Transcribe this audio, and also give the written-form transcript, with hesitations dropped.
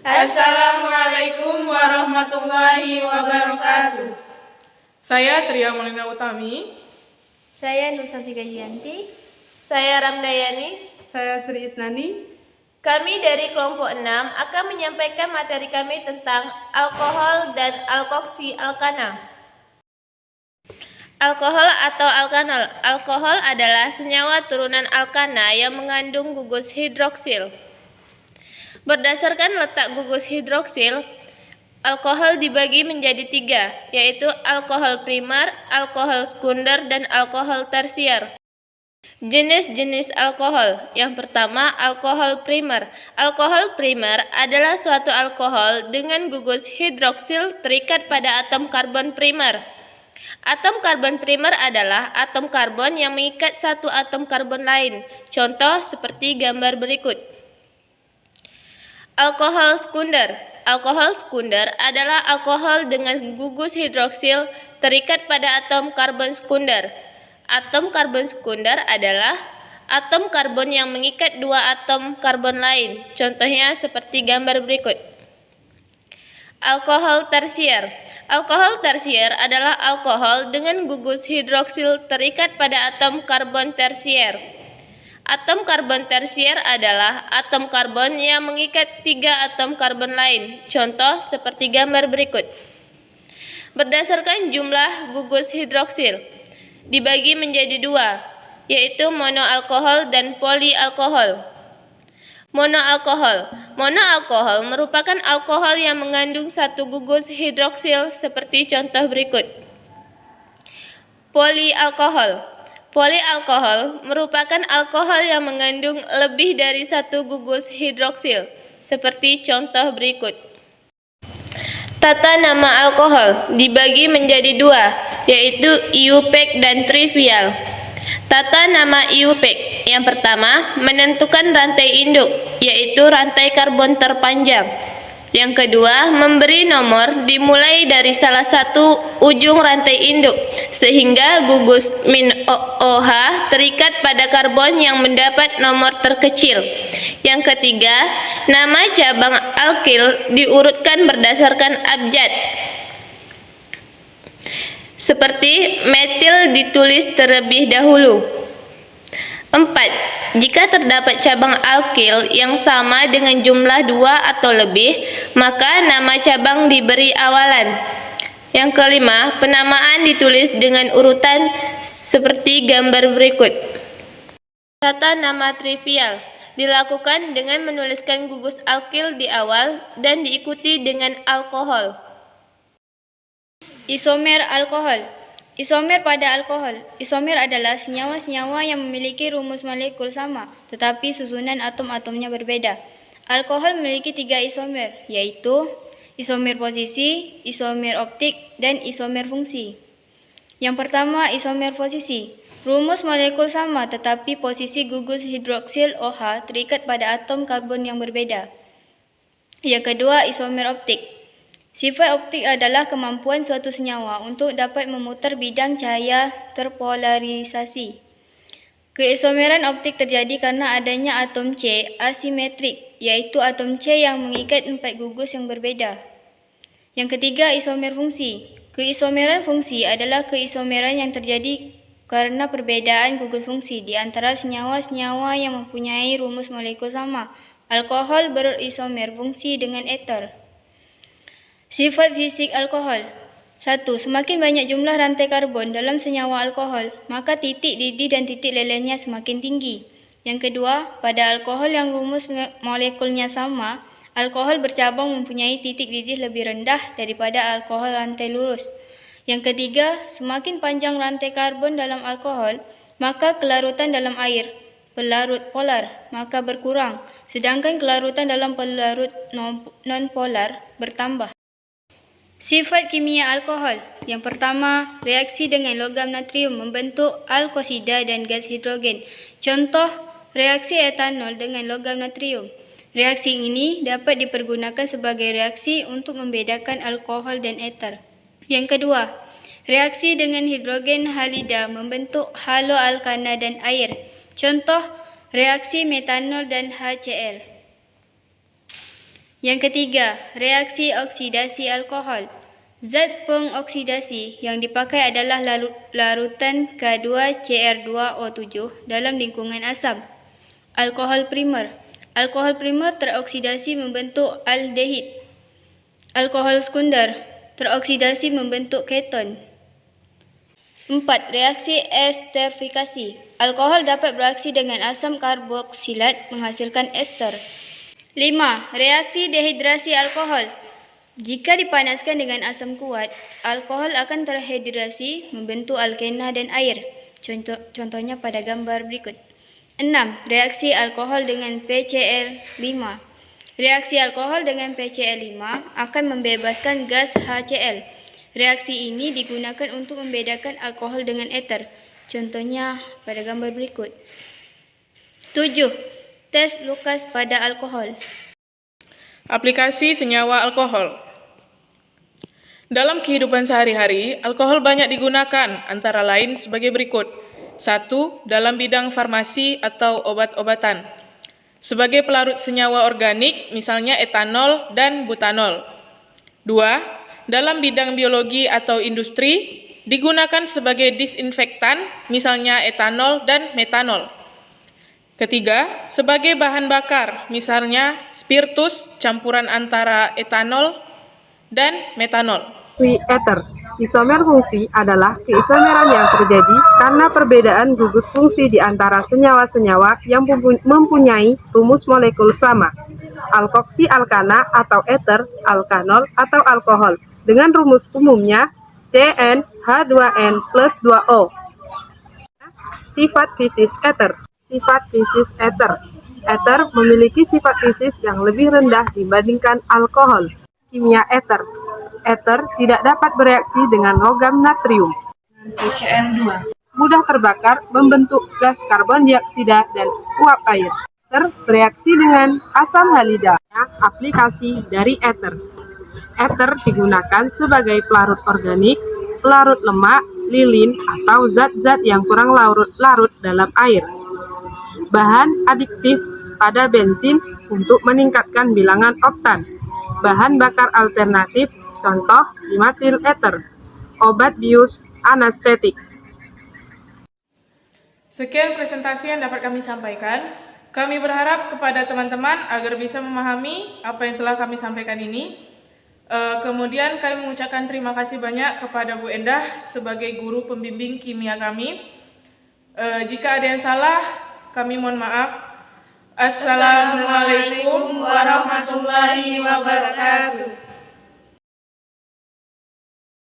Assalamualaikum warahmatullahi wabarakatuh. Saya Tria Molina Utami. Saya Nur Safika Giyanti. Saya Ramdayani. Saya Sri Isnani. Kami dari kelompok 6 akan menyampaikan materi kami tentang alkohol dan alkoksi alkana. Alkohol atau alkanol. Alkohol adalah senyawa turunan alkana yang mengandung gugus hidroksil. Berdasarkan letak gugus hidroksil, alkohol dibagi menjadi 3, yaitu alkohol primer, alkohol sekunder, dan alkohol tersier. Jenis-jenis alkohol. Yang pertama, alkohol primer. Alkohol primer adalah suatu alkohol dengan gugus hidroksil terikat pada atom karbon primer. Atom karbon primer adalah atom karbon yang mengikat satu atom karbon lain. Contoh seperti gambar berikut. Alkohol sekunder. Alkohol sekunder adalah alkohol dengan gugus hidroksil terikat pada atom karbon sekunder. Atom karbon sekunder adalah atom karbon yang mengikat dua atom karbon lain. Contohnya seperti gambar berikut. Alkohol tersier. Alkohol tersier adalah alkohol dengan gugus hidroksil terikat pada atom karbon tersier. Atom karbon tersier adalah atom karbon yang mengikat 3 atom karbon lain. Contoh seperti gambar berikut. Berdasarkan jumlah gugus hidroksil, dibagi menjadi 2, yaitu monoalkohol dan polialkohol. Monoalkohol. Monoalkohol merupakan alkohol yang mengandung satu gugus hidroksil seperti contoh berikut. Polialkohol. Polialkohol merupakan alkohol yang mengandung lebih dari satu gugus hidroksil seperti contoh berikut. Tata nama alkohol dibagi menjadi 2, yaitu IUPAC dan trivial. Tata nama IUPAC. Yang pertama, menentukan rantai induk, yaitu rantai karbon terpanjang. Yang kedua, memberi nomor dimulai dari salah satu ujung rantai induk, sehingga gugus min OH terikat pada karbon yang mendapat nomor terkecil. Yang ketiga, nama cabang alkil diurutkan berdasarkan abjad. Seperti metil ditulis terlebih dahulu. 4. Jika terdapat cabang alkil yang sama dengan jumlah 2 atau lebih, maka nama cabang diberi awalan. Yang kelima, penamaan ditulis dengan urutan seperti gambar berikut. Tata nama trivial dilakukan dengan menuliskan gugus alkil di awal dan diikuti dengan alkohol. Isomer alkohol. Isomer pada alkohol. Isomer adalah senyawa-senyawa yang memiliki rumus molekul sama, tetapi susunan atom-atomnya berbeda. Alkohol memiliki 3 isomer, yaitu isomer posisi, isomer optik, dan isomer fungsi. Yang pertama, isomer posisi. Rumus molekul sama, tetapi posisi gugus hidroksil OH terikat pada atom karbon yang berbeda. Yang kedua, isomer optik. Sifat optik adalah kemampuan suatu senyawa untuk dapat memutar bidang cahaya terpolarisasi. Keisomeran optik terjadi karena adanya atom C asimetrik, yaitu atom C yang mengikat 4 gugus yang berbeda. Yang ketiga, isomer fungsi. Keisomeran fungsi adalah keisomeran yang terjadi karena perbedaan gugus fungsi di antara senyawa-senyawa yang mempunyai rumus molekul sama. Alkohol berisomer fungsi dengan eter. Sifat fisik alkohol. 1. Semakin banyak jumlah rantai karbon dalam senyawa alkohol, maka titik didih dan titik lelehnya semakin tinggi. Yang kedua, pada alkohol yang rumus molekulnya sama, alkohol bercabang mempunyai titik didih lebih rendah daripada alkohol rantai lurus. Yang ketiga, semakin panjang rantai karbon dalam alkohol, maka kelarutan dalam air, pelarut polar, maka berkurang, sedangkan kelarutan dalam pelarut non-polar bertambah. Sifat kimia alkohol. Yang pertama, reaksi dengan logam natrium membentuk alkosida dan gas hidrogen. Contoh, reaksi etanol dengan logam natrium. Reaksi ini dapat dipergunakan sebagai reaksi untuk membedakan alkohol dan eter. Yang kedua, reaksi dengan hidrogen halida membentuk haloalkana dan air. Contoh, reaksi metanol dan HCl. Yang ketiga, reaksi oksidasi alkohol. Zat pengoksidasi yang dipakai adalah larutan K2CR2O7 dalam lingkungan asam. Alkohol primer. Alkohol primer teroksidasi membentuk aldehid. Alkohol sekunder teroksidasi membentuk keton. 4. Reaksi esterifikasi. Alkohol dapat bereaksi dengan asam karboksilat menghasilkan ester. 5. Reaksi dehidrasi alkohol. Jika dipanaskan dengan asam kuat, alkohol akan terhidrasi membentuk alkena dan air. Contohnya pada gambar berikut. 6. Reaksi alkohol dengan PCl5. Reaksi alkohol dengan PCl5 akan membebaskan gas HCl. Reaksi ini digunakan untuk membedakan alkohol dengan eter. Contohnya pada gambar berikut. 7. Tes Lucas pada alkohol. Aplikasi senyawa alkohol. Dalam kehidupan sehari-hari, alkohol banyak digunakan, antara lain sebagai berikut. 1. Dalam bidang farmasi atau obat-obatan. Sebagai pelarut senyawa organik, misalnya etanol dan butanol. 2. Dalam bidang biologi atau industri, digunakan sebagai disinfektan, misalnya etanol dan metanol. Ketiga, sebagai bahan bakar, misalnya spiritus campuran antara etanol dan metanol. Eter. Isomer fungsi adalah keisomeran yang terjadi karena perbedaan gugus fungsi di antara senyawa-senyawa yang mempunyai rumus molekul sama. Alkoksi alkana atau eter, alkanol atau alkohol dengan rumus umumnya CnH2n plus 2O. Sifat fisis eter. Sifat fisis eter. Eter memiliki sifat fisis yang lebih rendah dibandingkan alkohol. Kimia eter. Eter tidak dapat bereaksi dengan logam natrium. PCl2. Mudah terbakar, membentuk gas karbon dioksida dan uap air. Eter bereaksi dengan asam halida. Aplikasi dari eter. Eter digunakan sebagai pelarut organik, pelarut lemak, lilin, atau zat-zat yang kurang larut dalam air. Bahan adiktif pada bensin untuk meningkatkan bilangan oktan. Bahan bakar alternatif, contoh dimetil ether. Obat bius, anestetik. Sekian presentasi yang dapat kami sampaikan. Kami berharap kepada teman-teman agar bisa memahami apa yang telah kami sampaikan ini. Kemudian kami mengucapkan terima kasih banyak kepada Bu Endah sebagai guru pembimbing kimia kami. Jika ada yang salah, kami mohon maaf. Assalamualaikum warahmatullahi wabarakatuh.